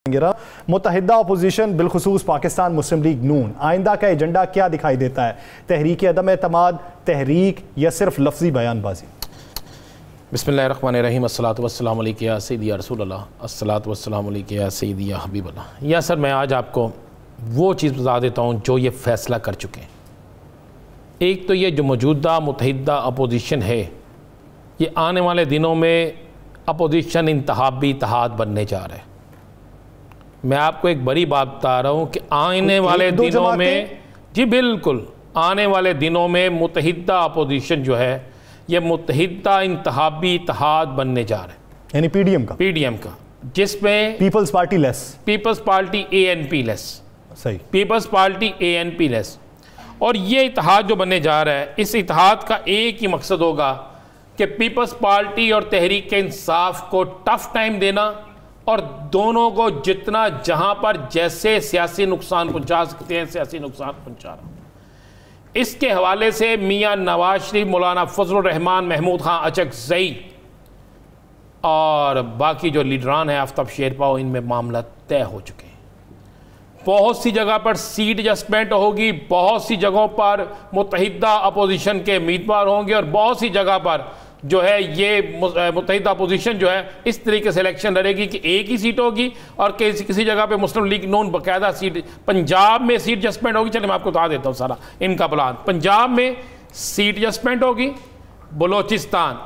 मुत्तहिदा opposition बिलखुसूस Pakistan मुस्लिम league नून आइंदा का agenda क्या दिखाई देता है? तहरीक अदम एतमाद, तहरीक या सिर्फ लफ्जी बयानबाजी? बिस्मिल्लाहिर्रहमानिर्रहीम अस्सलातु वस्सलामु अलैका या सय्यदी या रसूलल्लाह, अस्सलातु वस्सलामु अलैका या सय्यदी या हबीबल्लाह। या सर, मैं आज आपको वो चीज़ बता देता हूँ जो ये फ़ैसला कर चुके हैं। एक तो ये जो मौजूदा मुत्तहिदा अपोजिशन है, ये आने वाले दिनों में अपोजिशन इंतहाबी इत्तेहाद बनने जा रहा है। मैं आपको एक बड़ी बात बता रहा हूँ कि आने वाले दिनों में, जी बिल्कुल, आने वाले दिनों में मुत्तहिदा अपोजिशन जो है ये मुत्तहिदा इंतहाबी इत्तेहाद बनने जा रहा है, यानी पीडीएम का, जिसमें Peoples Party less, Peoples Party ANP less, सही, पीपल्स पार्टी एएनपी लेस। और ये इत्तेहाद जो बनने जा रहा है, इस इत्तेहाद का एक ही मकसद होगा कि पीपल्स पार्टी और तहरीक इंसाफ को टफ टाइम देना और दोनों को जितना जहां पर जैसे सियासी नुकसान पहुंचा सकते हैं सियासी नुकसान पहुंचाना। इसके हवाले से मियां नवाज शरीफ, मौलाना फजलुर रहमान, महमूद खान अचकज़ई और बाकी जो लीडरान हैं, आफ्ताब शेरपाओ, इनमें मामला तय हो चुके हैं। बहुत सी जगह पर सीट एडजस्टमेंट होगी, बहुत सी जगहों पर मुत्तहिदा अपोजिशन के उम्मीदवार होंगे और बहुत सी जगह पर जो है ये मुत्तहिदा अपोजिशन जो है इस तरीके से इलेक्शन लड़ेगी कि एक ही सीट होगी और किसी जगह पे मुस्लिम लीग नून बाकायदा सीट, पंजाब में सीट एडजस्टमेंट होगी। चलिए मैं आपको बता देता हूँ सारा इनका प्लान। पंजाब में सीट एडजस्टमेंट होगी, बलोचिस्तान,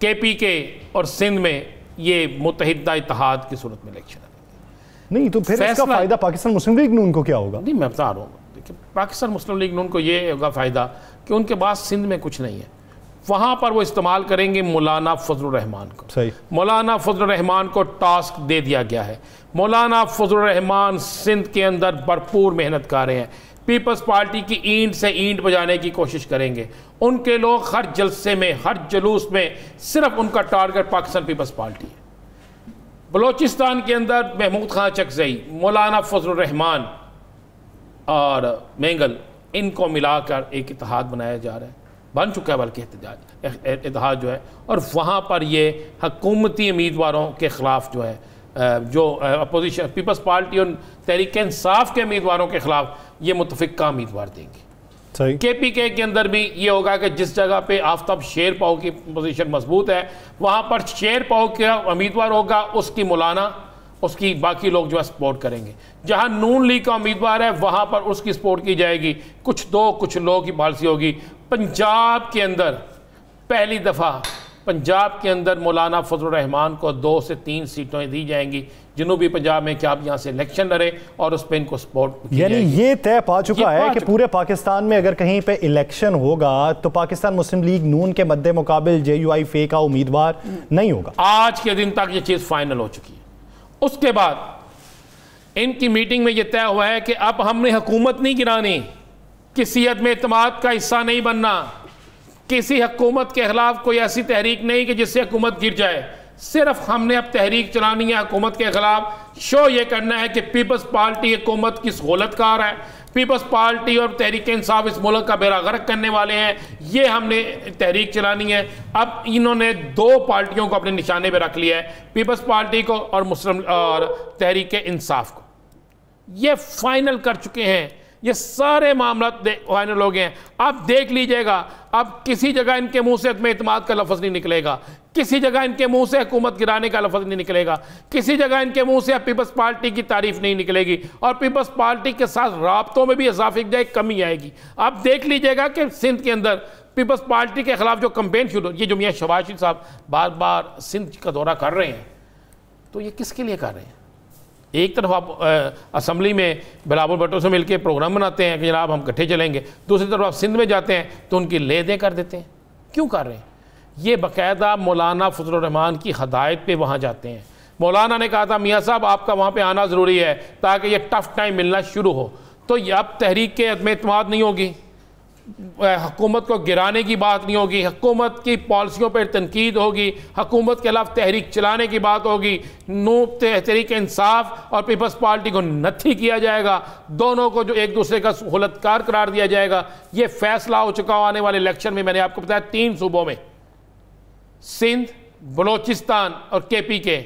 KPK और सिंध में ये मुत्तहिदा इत्तेहाद की सूरत में इलेक्शन नहीं, तो फिर इसका फायदा पाकिस्तान मुस्लिम लीग नून को क्या होगा? नहीं, मैं बता रहा हूँ, देखिए पाकिस्तान मुस्लिम लीग नून को ये होगा फ़ायदा कि उनके पास सिंध में कुछ नहीं है, वहाँ पर वो इस्तेमाल करेंगे मौलाना फजलुर रहमान को। सही, मौलाना फजलुर रहमान को टास्क दे दिया गया है। मौलाना फजलुर रहमान सिंध के अंदर भरपूर मेहनत कर रहे हैं, पीपल्स पार्टी की ईंट से ईंट बजाने की कोशिश करेंगे। उनके लोग हर जलसे में, हर जुलूस में सिर्फ उनका टारगेट पाकिस्तान पीपल्स पार्टी है। बलोचिस्तान के अंदर महमूद खान अचकज़ई, मौलाना फजलुर रहमान और मेंगल, इनको मिलाकर एक इत्तेहाद बनाया जा रहा है, बन चुका है बल्कि इत्तेहाद जो है। और वहाँ पर ये हुकूमती उम्मीदवारों के ख़िलाफ़ जो है, जो अपोजिशन पीपल्स पार्टी और तहरीक इंसाफ के उम्मीदवारों के ख़िलाफ़ ये मुतफ़िक़ा उम्मीदवार देंगे। KPK के अंदर भी ये होगा कि जिस जगह पे आफ्ताब शेरपाओ की पोजीशन मजबूत है, वहाँ पर शेरपाओ का उम्मीदवार होगा, उसकी मौलाना, उसकी बाकी लोग जो है सपोर्ट करेंगे। जहाँ नून लीग का उम्मीदवार है वहाँ पर उसकी सपोर्ट की जाएगी, कुछ लोगों की पॉलिसी होगी। पंजाब के अंदर पहली दफ़ा पंजाब के अंदर मौलाना फजलुर रहमान को 2 से 3 सीटें दी जाएंगी जनूबी पंजाब में, कि आप यहाँ से इलेक्शन लड़े और उस पर इनको सपोर्ट, यानी ये तय पा चुका है कि पूरे पाकिस्तान में अगर कहीं पे इलेक्शन होगा तो पाकिस्तान मुस्लिम लीग नून के मद्दे मुकाबिल JUIF का उम्मीदवार नहीं होगा। आज के दिन तक ये चीज़ फाइनल हो चुकी है। उसके बाद इनकी मीटिंग में ये तय हुआ है कि अब हमने हुकूमत नहीं गिरानी, किसी अदम एतमाद का हिस्सा नहीं बनना, किसी हुकूमत के खिलाफ कोई ऐसी तहरीक नहीं कि जिससे हुकूमत गिर जाए। सिर्फ हमने अब तहरीक चलानी है हुकूमत के खिलाफ। शो ये करना है कि पीपल्स पार्टी हुकूमत की सहूलतकार है, पीपल्स पार्टी और तहरीक इंसाफ इस मुल्क का बेड़ा गर्क करने वाले हैं, ये हमने तहरीक चलानी है। अब इन्होंने 2 पार्टियों को अपने निशाने पर रख लिया है, पीपल्स पार्टी को और मुस्लिम और तहरीक इंसाफ को। ये फाइनल कर चुके हैं, ये सारे मामला फाइनल हो गए हैं। अब देख लीजिएगा, अब किसी जगह इनके मुंह से अदम एतमाद का लफ्ज़ नहीं निकलेगा, किसी जगह इनके मुंह से हुकूमत गिराने का लफ्ज़ नहीं निकलेगा, किसी जगह इनके मुंह से पीपल्स पार्टी की तारीफ नहीं निकलेगी और पीपल्स पार्टी के साथ राब्तों में भी इजाफे की कमी आएगी। अब देख लीजिएगा कि सिंध के अंदर पीपल्स पार्टी के खिलाफ जो कंपेन शुरू, ये जो मियाँ शहबाज शरीफ साहब बार बार सिंध का दौरा कर रहे हैं, तो ये किसके लिए कर रहे हैं? एक तरफ आप असम्बली में बिलावल भुट्टो से मिलकर प्रोग्राम बनाते हैं कि जनाब हम इकट्ठे चलेंगे, दूसरी तरफ आप सिंध में जाते हैं तो उनकी ले दे कर देते हैं। क्यों कर रहे हैं? ये बाकायदा मौलाना फजलुर रहमान की हदायत पे वहाँ जाते हैं। मौलाना ने कहा था मियाँ साहब आपका वहाँ पे आना ज़रूरी है ताकि ये टफ टाइम मिलना शुरू हो। तो ये अब तहरीक के अदम एतमाद नहीं होगी, हुकूमत को गिराने की बात नहीं होगी, हुकूमत की पॉलिसियों पर तनकीद होगी, हुकूमत के खिलाफ तहरीक चलाने की बात होगी। तहरीक इंसाफ और पीपल्स पार्टी को नत्थी किया जाएगा, दोनों को जो एक दूसरे का सहूलतकार करार दिया जाएगा। ये फैसला हो चुका आने वाले इलेक्शन में। मैंने आपको बताया 3 सूबों में, सिंध, बलोचिस्तान और KPK,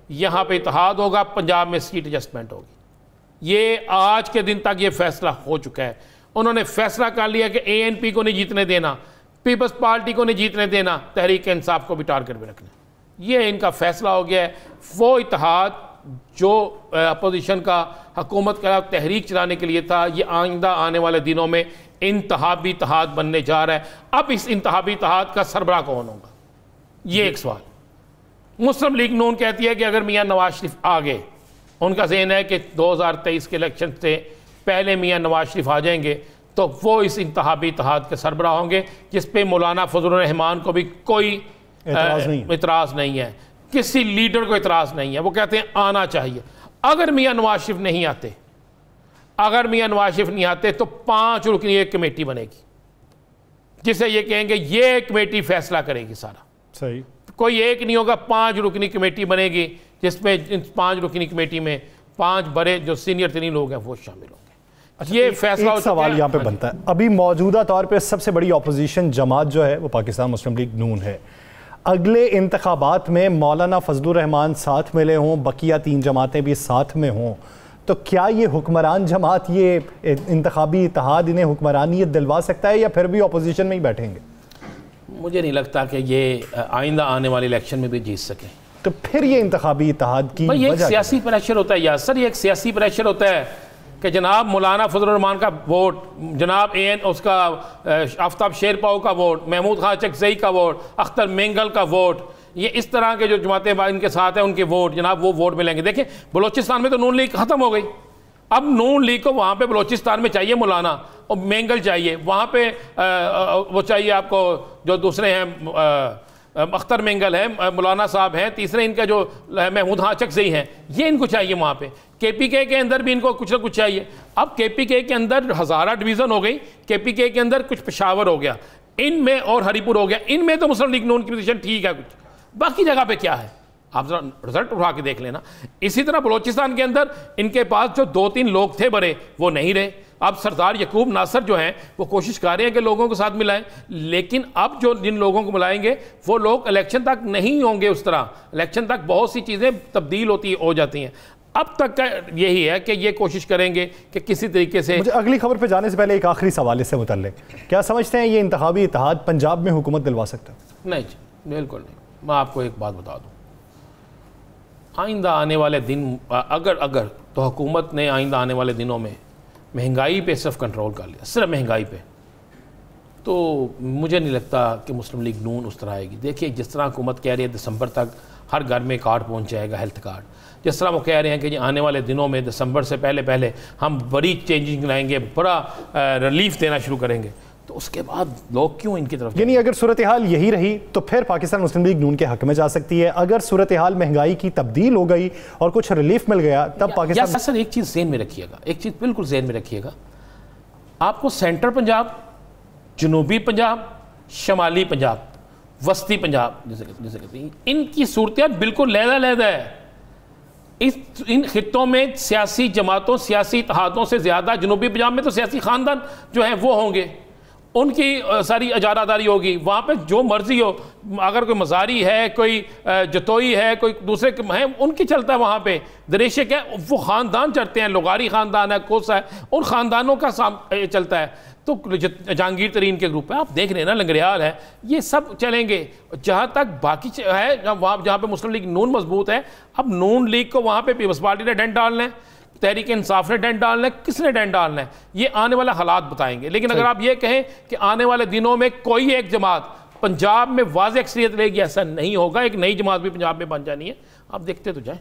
यहाँ पे इत्तेहाद होगा, पंजाब में सीट एडजस्टमेंट होगी। ये आज के दिन तक ये फैसला हो चुका है। उन्होंने फैसला कर लिया कि ANP को नहीं जीतने देना, पीपल्स पार्टी को नहीं जीतने देना, तहरीक इंसाफ को भी टारगेट में रखना। ये इनका फैसला हो गया है। वो इत्तेहाद जो अपोजिशन का हुकूमत का तहरीक चलाने के लिए था, ये आइंदा आने वाले दिनों में इंतहाबी इत्तेहाद बनने जा रहा है। अब इस इंतहाबी इत्तेहाद का सरबराह कौन होगा, ये एक सवाल। मुस्लिम लीग नून कहती है कि अगर मियाँ नवाज शरीफ आ गए, उनका ज़हन है कि 2023 के इलेक्शन से पहले मियाँ नवाज शरीफ आ जाएंगे तो वो इस इंतहाबी इत्तेहाद के सरबराह होंगे, जिस पे मौलाना फजलुर रहमान को भी कोई इतराज़ नहीं है, किसी लीडर को इतराज़ नहीं है। वो कहते हैं आना चाहिए। अगर मियाँ नवाज शरीफ नहीं आते, अगर मियाँ नवाज शरीफ नहीं आते तो 5 रुकनी एक कमेटी बनेगी, जिसे ये कहेंगे ये कमेटी फैसला करेगी सारा। सही, कोई एक नहीं होगा, 5 रुकनी कमेटी बनेगी, जिसमें इन 5 रुकनी कमेटी में 5 बड़े जो सीनियर तरीन लोग हैं वो शामिल होंगे। ये फैसला एक सवाल यहाँ पे बनता है, अभी मौजूदा तौर पे सबसे बड़ी अपोजिशन जमात जो है वो पाकिस्तान मुस्लिम लीग नून है। अगले इंतखाबात में मौलाना फजलुर रहमान साथ मिले हों, बकिया 3 जमातें भी साथ में हों, तो क्या ये हुक्मरान जमात, ये इंतखाबी इत्तेहाद इन्हें हुक्मरानियत दिलवा सकता है या फिर भी अपोजिशन में ही बैठेंगे? मुझे नहीं लगता कि ये आइंदा आने वाले इलेक्शन में भी जीत सकें। तो फिर ये इंतखाबी इत्तेहाद की ये एक सियासी प्रेशर होता है यासर, ये एक सियासी प्रेशर होता है कि जनाब मौलाना फजलुर रहमान का वोट, जनाब उसका आफ्ताब शेरपाओ का वोट, महमूद खान चकजई का वोट, अख्तर मेंगल का वोट, ये इस तरह के जो जमातें इनके साथ हैं उनके वोट जनाब वो वोट मिलेंगे। देखिए बलोचिस्तान में तो नून लीग ख़त्म हो गई, अब नून लीग को वहाँ पे बलोचिस्तान में चाहिए मौलाना और मेंगल चाहिए, वहाँ पे वो चाहिए आपको जो दूसरे हैं अख्तर मेंगल है, मौलाना साहब हैं, तीसरे इनका जो महमूद खान चकजई हैं, ये इनको चाहिए वहाँ पे। KPK के अंदर भी इनको कुछ ना कुछ चाहिए। अब KPK के अंदर हज़ारा डिवीज़न हो गई, KPK के अंदर कुछ पेशावर हो गया, इनमें और हरीपुर हो गया, इनमें तो मुस्लिम लीग नून की पोजीशन ठीक है, कुछ बाकी जगह पे क्या है आप जरा रिजल्ट उठा के देख लेना। इसी तरह बलोचिस्तान के अंदर इनके पास जो 2-3 लोग थे बड़े, वो नहीं रहे। अब सरदार यकूब नासर जो हैं वो कोशिश कर रहे हैं कि लोगों के साथ मिलाएं, लेकिन अब जो जिन लोगों को मिलाएंगे वो लोग इलेक्शन तक नहीं होंगे उस तरह। इलेक्शन तक बहुत सी चीज़ें तब्दील हो जाती हैं। अब तक का यही है कि ये कोशिश करेंगे कि किसी तरीके से। मुझे अगली खबर पे जाने से पहले एक आखिरी सवाल इससे मुतल्लिक, क्या समझते हैं ये इंतखाबी इत्तेहाद पंजाब में हुकूमत दिलवा सकता है? नहीं जी, बिल्कुल नहीं। मैं आपको एक बात बता दूं, आइंदा आने वाले दिन अगर तो हुकूमत ने आइंदा आने वाले दिनों में महंगाई पे सिर्फ कंट्रोल कर लिया, सिर्फ महंगाई पे, तो मुझे नहीं लगता कि मुस्लिम लीग नून उस तरह आएगी। देखिए जिस तरह हुकूमत कह रही है दिसंबर तक हर घर में कार्ड पहुंच जाएगा, हेल्थ कार्ड, जिस तरह वो कह रहे हैं कि आने वाले दिनों में दिसंबर से पहले हम बड़ी चेंजिंग लाएंगे, बड़ा रिलीफ देना शुरू करेंगे, तो उसके बाद लोग क्यों इनकी तरफ? यानी अगर सूरत हाल यही रही तो फिर पाकिस्तान मुस्लिम लीग नून के हक में जा सकती है। अगर सूरत हाल महंगाई की तब्दील हो गई और कुछ रिलीफ मिल गया तब पाकिस्तान। सर एक चीज़ ज़हन में रखिएगा, एक चीज़ बिल्कुल ज़हन में रखिएगा, आपको सेंट्रल पंजाब, जनूबी पंजाब, शमाली पंजाब, वस्ती पंजाब जैसे कहते हैं, इनकी सूरत बिल्कुल लहदा है। इन खित्तों में सियासी जमातों, सियासी इत्तेहादों से ज़्यादा जनूबी पंजाब में तो सियासी ख़ानदान जो हैं वो होंगे, उनकी सारी इजारादारी होगी। वहाँ पे जो मर्जी हो, अगर कोई मज़ारी है, कोई जतोई है, कोई दूसरे हैं, उनकी चलता है वहाँ पे। दरेशे क्या वो ख़ानदान चलते हैं, लोगारी ख़ानदान है, कोसा है, उन ख़ानदानों का चलता है। तो जहांगीर तरीन के ग्रुप है, आप देख रहे हैं ना, लंगड़ियाल है, ये सब चलेंगे। जहाँ तक बाकी है वहाँ जहाँ पे मुस्लिम लीग नून मजबूत है, अब नून लीग को वहाँ पे पीपल्स पार्टी ने डेंट डालना है, तहरीक इंसाफ ने डेंट डालना है, किसने डेंट डालना है, ये आने वाला हालात बताएंगे। लेकिन अगर आप ये कहें कि आने वाले दिनों में कोई एक जमात पंजाब में वाज़ेह अक्सरियत लेगी, ऐसा नहीं होगा। एक नई जमात भी पंजाब में बन जानी है, आप देखते तो जाएं।